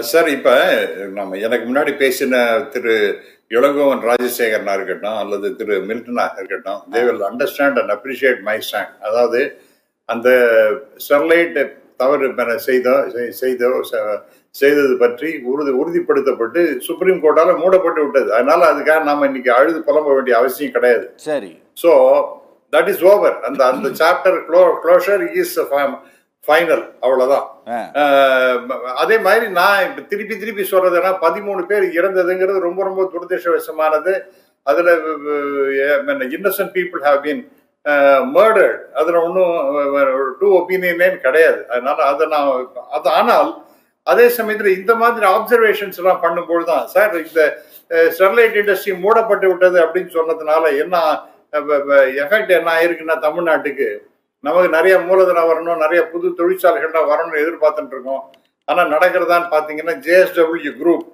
Sir, இப்ப நம்ம எனக்கு முன்னாடி பேசின திரு இளங்கோவன் ராஜசேகரனா இருக்கட்டும் அல்லது திரு மில்டனா இருக்கட்டும், they will understand and appreciate my stand. அதாவது அந்த ஸ்டெர்லைட் தவறு செய்தது பற்றி உறுதிப்படுத்தப்பட்டு சுப்ரீம் கோர்ட்டால மூடப்பட்டு விட்டது. அதனால அதுக்காக நாம இன்னைக்கு அழுது புலம்ப வேண்டிய அவசியம் கிடையாது. சரி. So that is over. அந்த சாப்டர் க்ளோஷர் இஸ் ஃபைனல், அவ்வளவுதான். அதே மாதிரி நான் திருப்பி சொல்றதுன்னா 13 பேர் இறந்ததுங்கிறது ரொம்ப ரொம்ப துரதிருஷ்டவசமானது. அதுல Innocent people have been murdered. அதுல ஒன்றும் டூ ஒப்பீனியனே கிடையாது. அதனால ஆனால் அதே சமயத்தில் இந்த மாதிரி அப்சர்வேஷன்ஸ் எல்லாம் பண்ணும்போது தான் சார் இந்த ஸ்டெர்லைட் இண்டஸ்ட்ரி மூடப்பட்டு விட்டது அப்படின்னு சொன்னதுனால என்ன எஃபெக்ட் என்ன ஆயிருக்குன்னா, தமிழ்நாட்டுக்கு நமக்கு நிறைய மூலதனம் வரணும், நிறைய புது தொழிற்சாலைகள்லாம் வரணும்னு எதிர்பார்த்துட்டு இருக்கோம். ஆனால் நடக்கிறதான்னு பார்த்தீங்கன்னா, JSW குரூப்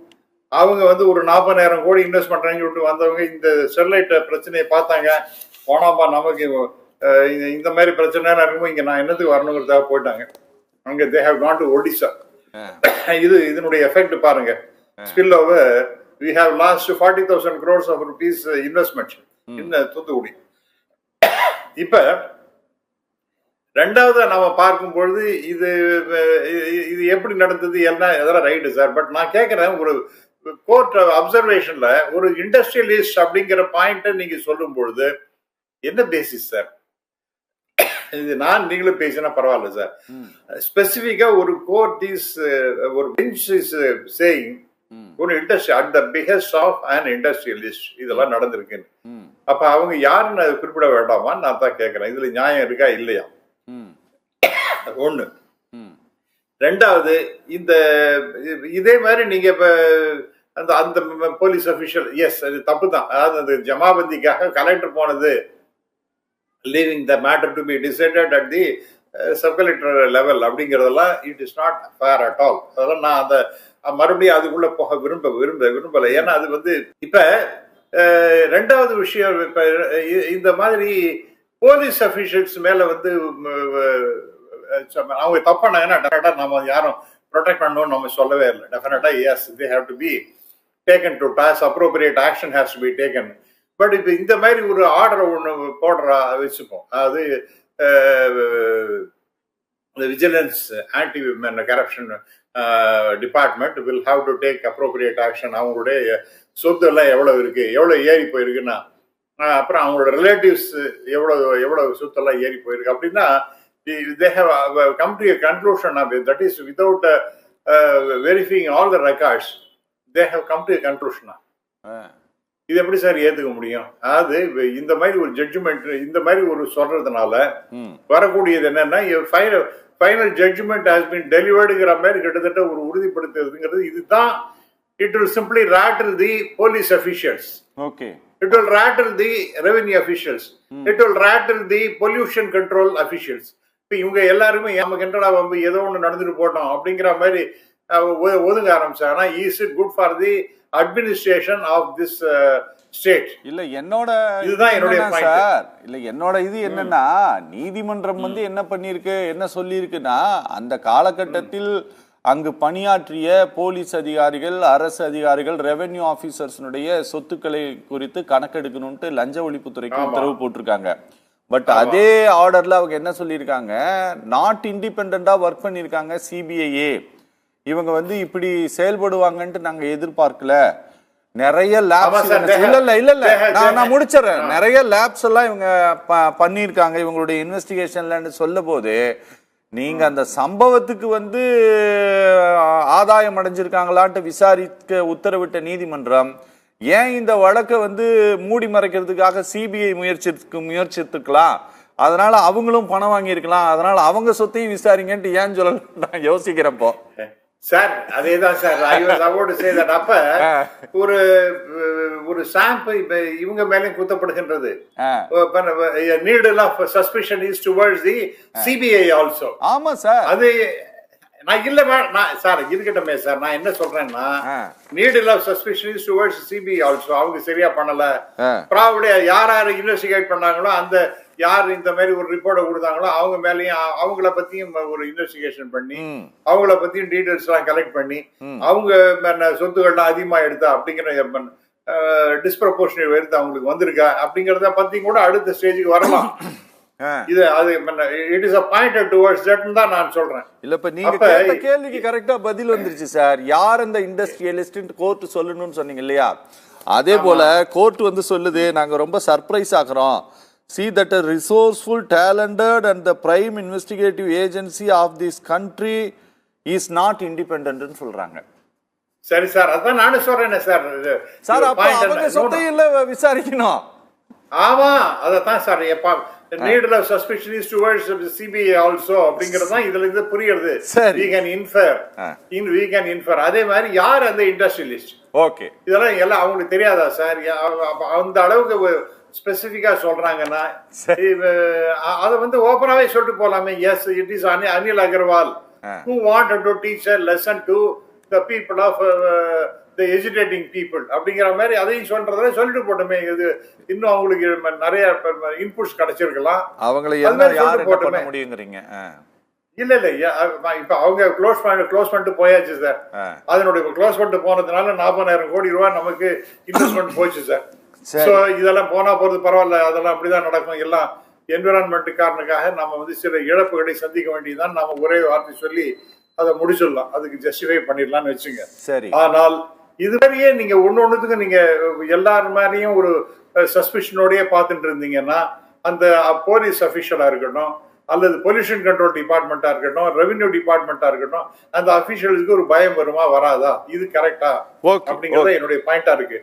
அவங்க ஒரு 40,000 கோடி இன்வெஸ்ட் பண்றாங்க விட்டு வந்தவங்க இந்த ஸ்டெர்லைட் பிரச்சனையை பார்த்தாங்க. போனாப்பா நமக்கு இந்த மாதிரி பிரச்சனை இருக்கும்போது இங்கே நான் என்னத்துக்கு வரணுங்கிறதாக போயிட்டாங்க. அங்கே they have gone to Odisha. இதனுடைய எஃபெக்ட் பாருங்க. Spill over we have lost 40,000 crores of rupees investment in Thoothukudi. இப்ப ரெண்டாவது நாம பார்க்கும் பொழுது இது எப்படி நடந்தது எல்லாம் ரைட்டு சார். பட் நான் கேட்கிறேன், ஒரு கோர்ட் அப்சர்வேஷன்ல ஒரு இண்டஸ்ட்ரியலிஸ்ட் அப்படிங்கிற பாயிண்ட் நீங்க சொல்லும் பொழுது என்ன பேசிஸ் சார்? இது நீங்களும் பேசினா பரவாயில்ல சார். ஸ்பெசிபிக்கா ஒரு கோர்ட் இஸ் ஒரு பெஞ்ச் இஸ் சேயிங் ஒரு industry at the highest of an industrialist இதெல்லாம் நடந்திருக்கு. அப்ப அவங்க யாருன்னு அதை குறிப்பிட வேண்டாமா நான் தான் கேட்கிறேன். இதுல நியாயம் இருக்கா இல்லையா? ஒண்ணு. ரெண்டாவது, இதே மாதிரி நீங்க இப்ப அந்த போலீஸ் அபிஷியல், எஸ் அது தப்பு தான். அதாவது அந்த ஜமாபந்திக்காக கலெக்டர் போனது, leaving the matter to be decided at the sub collector level அப்படிங்கறதெல்லாம் it is not fair at all. அதெல்லாம் நான் அந்த மறுபடியும் அதுக்குள்ள போக விரும்பல. ஏன்னா அது இப்ப ரெண்டாவது விஷயம், இப்ப இந்த மாதிரி போலீஸ் அபிஷியல்ஸ் மேல அவங்க தப்பானாங்கன்னா டெஃபினட்டா நம்ம யாரும் ப்ரொடெக்ட் பண்ணணும்னு நம்ம சொல்லவே இல்லை. டெஃபினட்டா yes, they have to be taken to task, appropriate action has to be taken. But இப்ப இந்த மாதிரி ஒரு ஆர்டர் ஒன்று வச்சுப்போம். அதாவது vigilance anti corruption department will have to take appropriate action. அவங்களுடைய சொத்து எல்லாம் எவ்வளவு இருக்கு, எவ்வளவு ஏறி போயிருக்குன்னா, அப்புறம் அவங்களோட ரிலேட்டிவ்ஸ் எவ்வளவு சொத்தெல்லாம் ஏறி போயிருக்கு அப்படின்னா, they have come to a conclusion of it. That is, without verifying all the records, they have come to a conclusion. இது எப்படி சார் ஏத்துக்க முடியும்? அதாவது இந்த மாதிரி ஒரு ஜட்ஜ்மெண்ட் இந்த மாதிரி ஒரு சொல்றதுனால வரக்கூடியது என்னன்னா, ஃபைனல் ஜட்ஜ்மெண்ட் ஹாஸ் பீன் டெலிவர்டுங்கிற மாதிரி கிட்டத்தட்ட ஒரு உறுதிப்படுத்துறதுங்கிறது இதுதான். It will simply rattle the police officials. Okay. It will rattle the revenue officials. It will rattle the pollution control officials. இப்ப இவங்க எல்லாருமே நமக்கு என்னடா ஏதோ ஒண்ணு நடந்துட்டு போட்டோம் அப்படிங்கிற மாதிரி ஒதுங்க ஆரம்பிச்சாங்கன்னா, is it good for the administration of this state? இல்ல இதுதான் என்னுடைய சார். இல்ல என்னோட இது என்னன்னா, நீதிமன்றம் என்ன பண்ணிருக்கு, என்ன சொல்லி இருக்குன்னா, அந்த காலகட்டத்தில் அங்கு பணியாற்றிய போலீஸ் அதிகாரிகள், அரசு அதிகாரிகள், ரெவென்யூ ஆபீசர்ஸ்னுடைய சொத்துக்களை குறித்து கணக்கெடுக்கணும்ட்டு லஞ்ச ஒழிப்புத்துறைக்கு உத்தரவு போட்டிருக்காங்க. பட் அதே ஆர்டர்ல அவங்க என்ன சொல்லியிருக்காங்க, நாட் இண்டிபெண்டா ஒர்க் பண்ணியிருக்காங்க சிபிஐஏ. இவங்க இப்படி செயல்படுவாங்கன்ட்டு நாங்க எதிர்பார்க்கல. நிறைய லேப்ஸ் இல்ல நான் முடிச்சிடறேன். நிறைய லேப்ஸ் எல்லாம் இவங்க பண்ணியிருக்காங்க இவங்களுடைய இன்வெஸ்டிகேஷன்ல சொல்ல போது, நீங்க அந்த சம்பவத்துக்கு ஆதாயம் அடைஞ்சிருக்காங்களான்ட்டு விசாரிக்க உத்தரவிட்ட நீதிமன்றம் ஏன் இந்த வழக்கை மூடி மறைக்கிறதுக்காக சிபிஐ முயற்சித்துக்கலாம், அதனால அவங்களும் பணம் வாங்கியிருக்கலாம், அதனால அவங்க சொத்தையும் விசாரிங்கன்ட்டு ஏன் சொல்லலாம் நான் யோசிக்கிறப்போ. சார் அதேதான் சார். அப்ப ஒரு சாம்பு இவங்க மேலே குத்தப்படுகின்றது. Needle of suspicion is towards the CBI also. ஆமா சார். அது நான் இல்ல நான் சார் இருக்கட்டுமே சார், நான் என்ன சொல்றேன்னா needle of suspicion is towards CBI also. அவங்க சரியா பண்ணல, ப்ராபபிலியா யார் யார் இன்வெஸ்டிகேட் பண்ணாங்களோ அந்த யார் இந்த மாதிரி ஒரு ரிப்போர்ட்டை கொடுத்தாங்களோ அவங்க மேலேயும் அவங்கள பத்தியும் ஒரு இன்வெஸ்டிகேஷன் பண்ணி அவங்கள பத்தியும் டீடைல்ஸ் எல்லாம் கலெக்ட் பண்ணி அவங்க சொத்துக்கள்லாம் அதிகமா எடுத்தா அப்படிங்கிற டிஸ்ப்ரப்போர்ஷனேட் எடுத்து அவங்களுக்கு வந்திருக்கா அப்படிங்கறத பத்தி கூட அடுத்த ஸ்டேஜுக்கு வரலாம். இது அது it is a pointer towards that தான் நான் சொல்றேன். இல்ல இப்ப நீங்க கேட்ட கேள்விக்கு கரெக்ட்டா பதில் வந்துருச்சு சார். யார் அந்த இண்டஸ்ட்ரியலிஸ்ட் கோர்ட் சொல்லணும்னு சொன்னீங்க இல்லையா, அதே போல கோர்ட் வந்து சொல்லுது நாங்க ரொம்ப surprise ஆக்குறோம். See that a resourceful, talented and the prime investigative agency of this country is not independent ன்னு சொல்றாங்க. சரி சார், அதான் நானும் சொல்றேன் சார். சார் அப்ப அவங்க சொத்தை இல்ல விசாரிக்கணும். ஆமா, அதத்தான் sir needle of suspicion is towards CBI also அப்படிங்கிறது தான் இதுல இருந்து புரியுது. we can infer அதே மாதிரி யார் அந்த இண்டஸ்ட்ரியலிஸ்ட், ஓகே இதெல்லாம் எல்லாம் அவங்களுக்கு தெரியாதா சார்? அந்த அளவுக்கு ஸ்பெசிபிக்கா சொல்றாங்கன்னா அதை வந்து ஓபனாவே சொல்லிட்டு போலாமே. Yes, it is Anil Agarwal who wanted to teach a lesson to the people of the agitating people அப்படிங்கிற மாதிரி அதையும் சொல்றதை சொல்லிட்டு போட்டோமே. இது இன்னும் அவங்களுக்கு நிறைய இன்புட்ஸ் கிடைச்சிருக்கலாம். அவங்களை என்ன யார் என்ன பண்ண முடியுங்கறீங்க? இல்ல இப்ப அவங்க க்ளோஸ் பண்ணிட்டு போயாச்சு சார். அதனுடைய க்ளோஸ் பண்ணிட்டு போனதுனால 40,000 கோடி ரூபாய் நமக்கு இன்வெஸ்ட்மெண்ட் போச்சு சார். சோ இதெல்லாம் போனா போறது பரவாயில்ல, அதெல்லாம் அப்படிதான் நடக்கும். எல்லாம் என்விரான்மெண்ட் காரணக்காக நம்ம வந்து சில இழப்புகளை சந்திக்க வேண்டியதுதான். நம்ம ஒரே வார்த்தை சொல்லி அதை முடிச்சிடலாம், அதுக்கு ஜஸ்டிஃபை பண்ணிடலாம்னு வச்சுங்க. சரி, ஆனால் இதுவரையே நீங்க ஒன்னொன்னுக்கு நீங்க எல்லாரும் மாதிரியும் ஒரு சஸ்பிஷனோடய பார்த்துட்டு இருந்தீங்கன்னா அந்த போலீஸ் அபிஷியலா இருக்கட்டும் அல்லது பொல்யூஷன் கண்ட்ரோல் டிபார்ட்மெண்டா இருக்கட்டும் ரெவென்யூ டிபார்ட்மெண்டா இருக்கட்டும் அந்த அபிஷியலுக்கு ஒரு பயம் வருமா வராதா? இது கரெக்டா அப்படிங்கறத என்னுடைய பாயிண்டா இருக்கு.